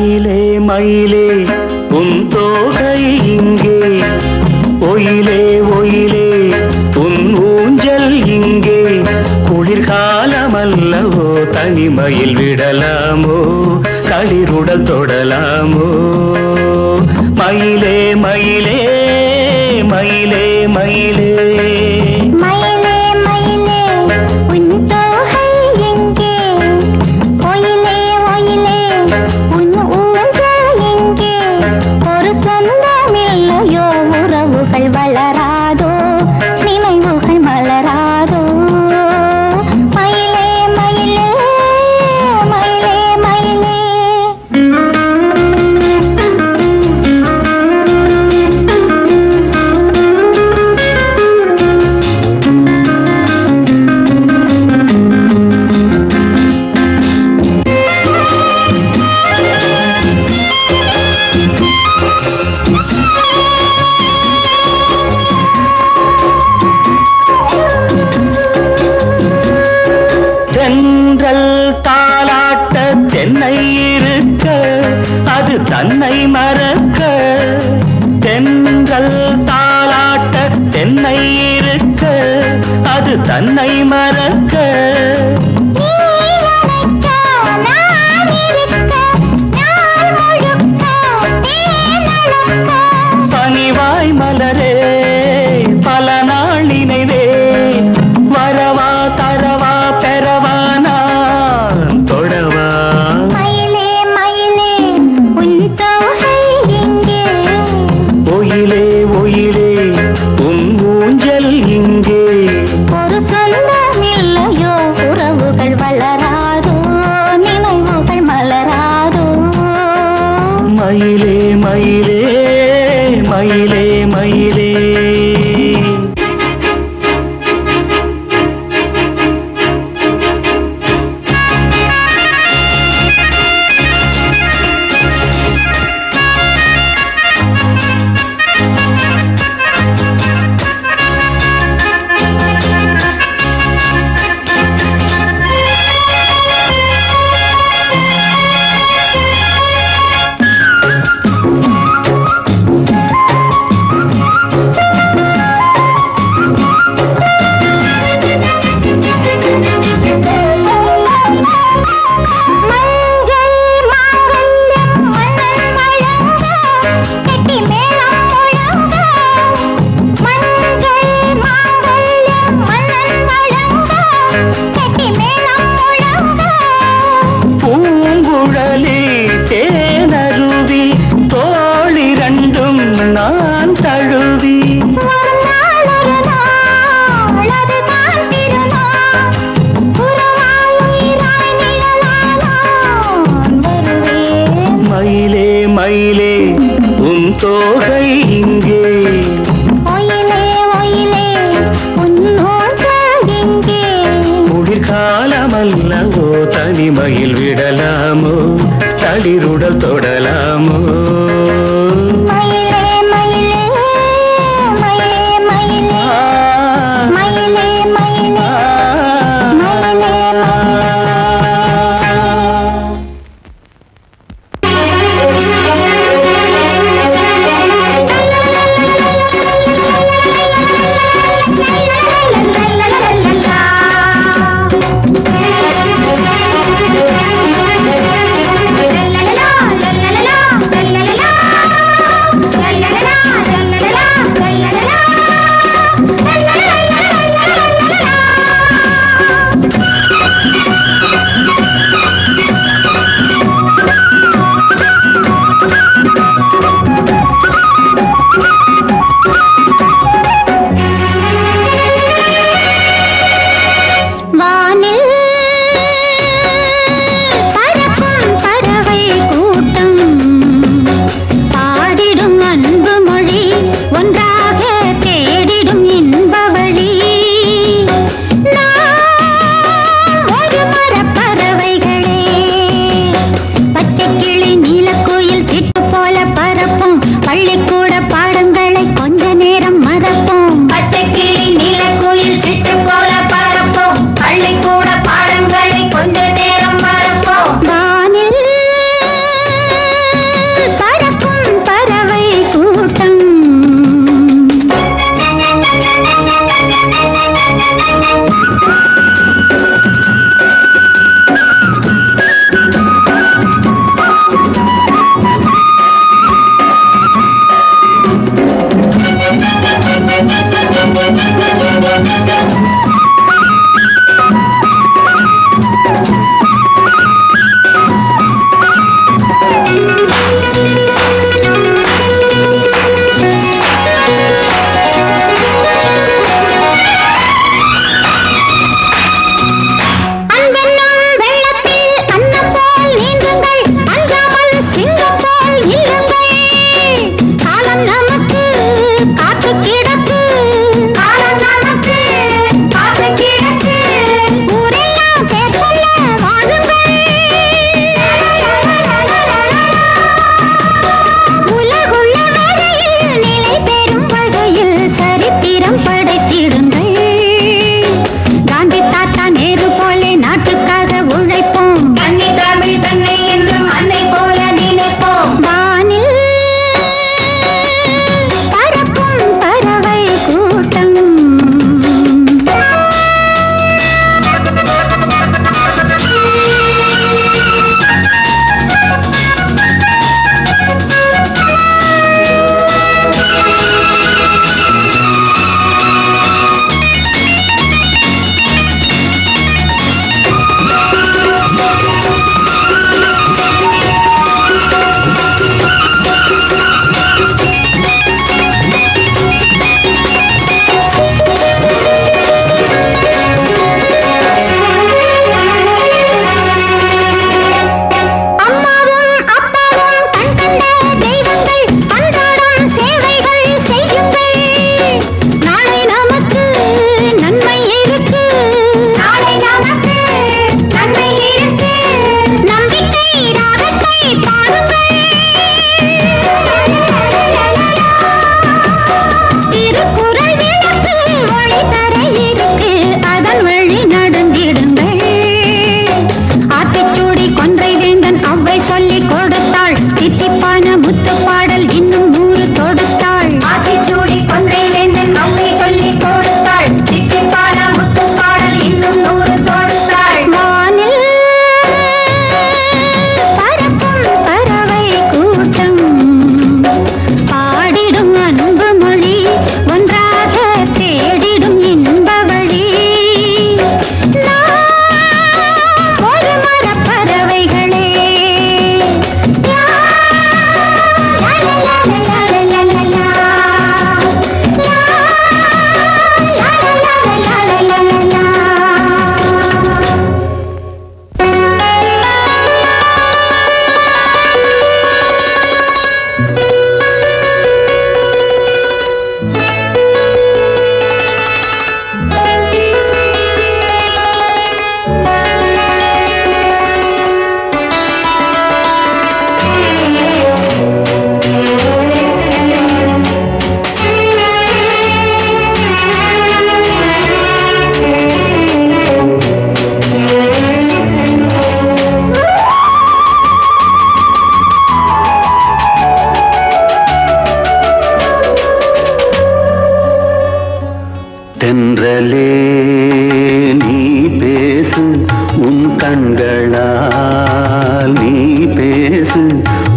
மயிலே மயிலே உன் தோகை இங்கே, ஒயிலே ஒயிலே உன் ஊஞ்சல் இங்கே. குளிர்காலமல்லவோ தனிமையில் விடலாமோ, களிருடல் தொடலாமோ. மயிலே மயிலே மயிலே மயிலே மயிலே மயிலே உன் தோகை எங்கே, ஒயிலே ஒயிலே உன் ஊஞ்சல் எங்கே. ஒரு சொந்தமில்லையோ உறவுகள் வளராதோ, நினைவுகள் மலராதோ. மயிலே மயிலே மயிலே மயிலே தென்றல் தாலாட்ட தென்னை இருக்க, அது தன்னை மறக்க. தென்றல் தாலாட்ட தென்னை இருக்க, அது தன்னை மறக்க. பனிவாய் மலரே பல நாள் நினைவே, வரவா தரவா பெறவா நான் தொடவா. மயிலே மயிலே உன் தோகை எங்கே, ஒயிலே ஒயிலே உன் ஊஞ்சல் இங்கே. ஒரு சொந்தமில்லையோ உறவுகள் வளராதோ, நினைவுகள் மலராதோ. மயிலே மயிலே மயிலே மயிலே நான் தழுவி மயிலே மயிலே உன் தோகை இங்கே, ஒயிலே ஒயிலே உன் ஊஞ்சல் எங்கே. குளிர்காலமல்லவோ தனிமையில் விடலாமோ, தளிருடல் தொடலாமோ. மயிலே மயிலே மயிலே மயிலே மயிலே மயிலே மயிலே la la la la la la la la la la la la la la la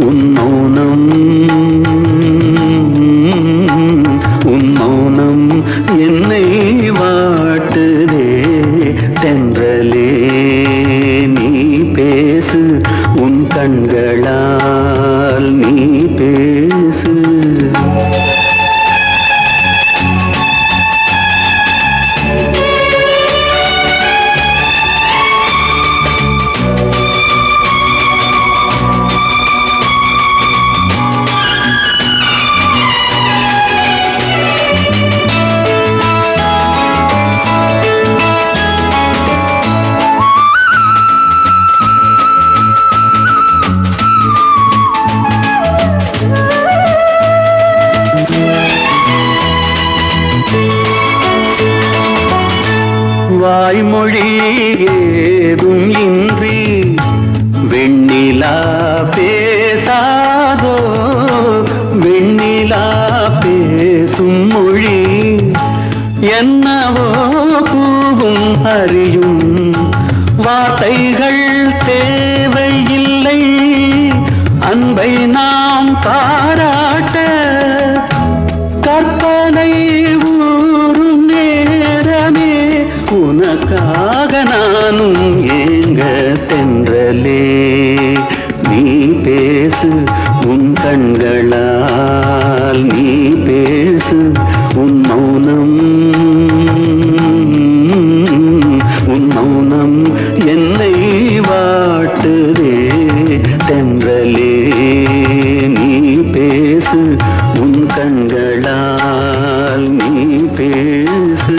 உன் மௌனம் என்னை வாட்டுதே தென்றலே நீ பேசு உன் கண்களால் நீ பேசு வாய்மொழி ஏதும் இன்றி வெண்ணிலா பேசாதோ வெண்ணிலா பேசும் மொழி என்னவோ கூவும் அறியும் வார்த்தைகள் தேவையில்லை அன்பை நாம் பாராட்ட கற்பனை ஊரும் நேரமே உனக்காக நானும் ஏங்க தென்றலே நீ பேசு உன் கண்களால் நீ பேசு உன் மௌனம் என்னை வாட்டுதே தென்றலே நீ பேசு உன் கண்களால் நீ பேசு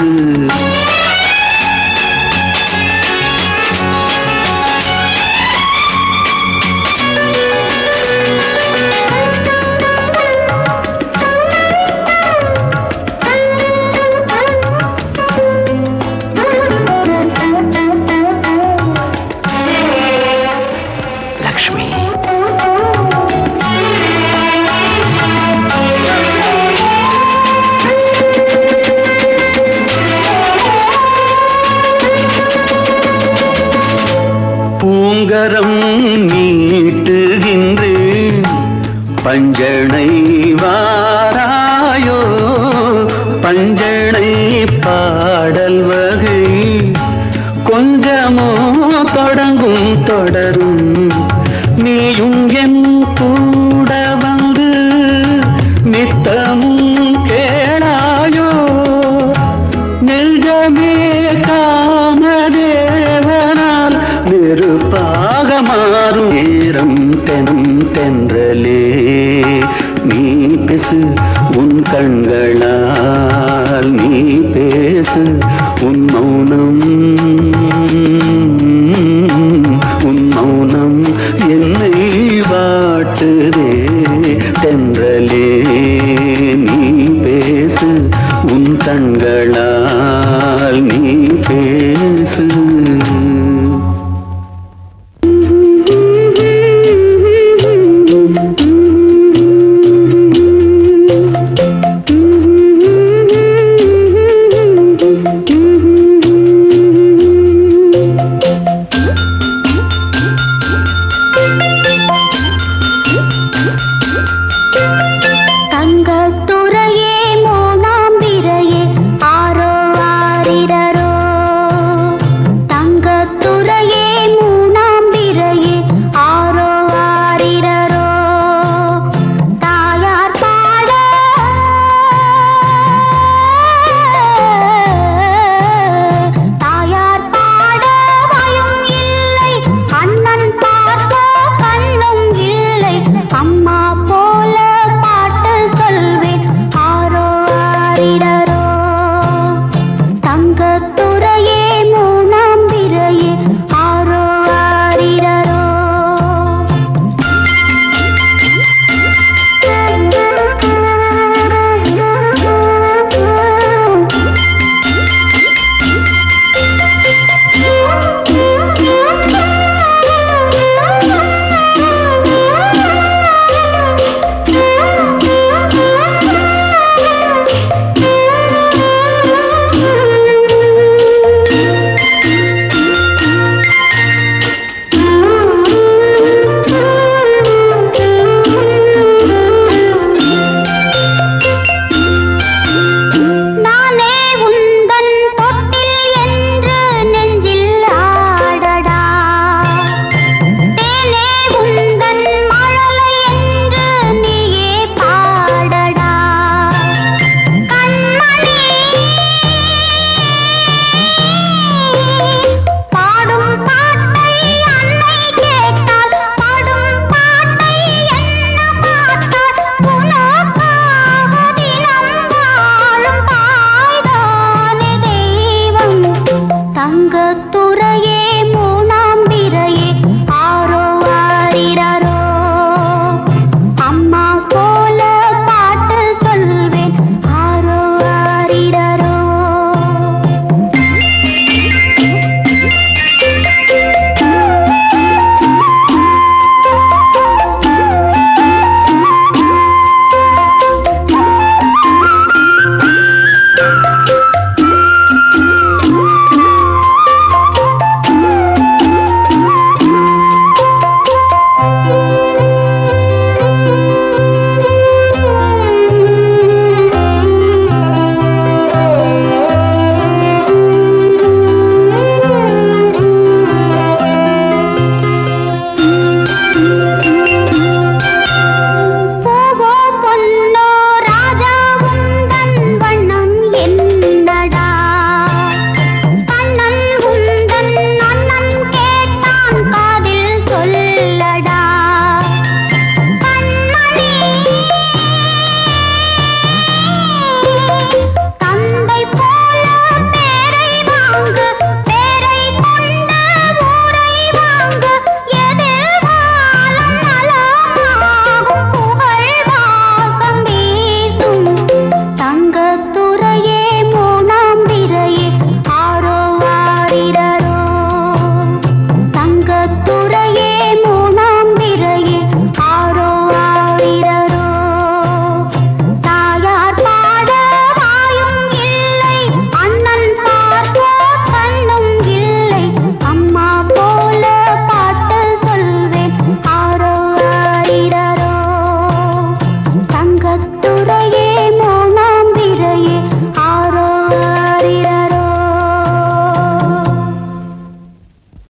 பூங்கரம் நீட்டுகின்றேன் பஞ்சனை வாராயோ பஞ்சனை பாடல் வகை கொஞ்சமோ தொடங்கும் தொடரும் நீயும் என் கூட வந்து நித்தமும் கேளாயோ நெஞ்சமே காமதேவனால் நெருப்பாக மாறும் நேரம் தெனும் தென்றலே நீ பேசு உன் கண்களால் நீ பேசு உன் மௌனம் என்னை வாட்டுதே தென்றலே நீ பேசு உன் கண்களால்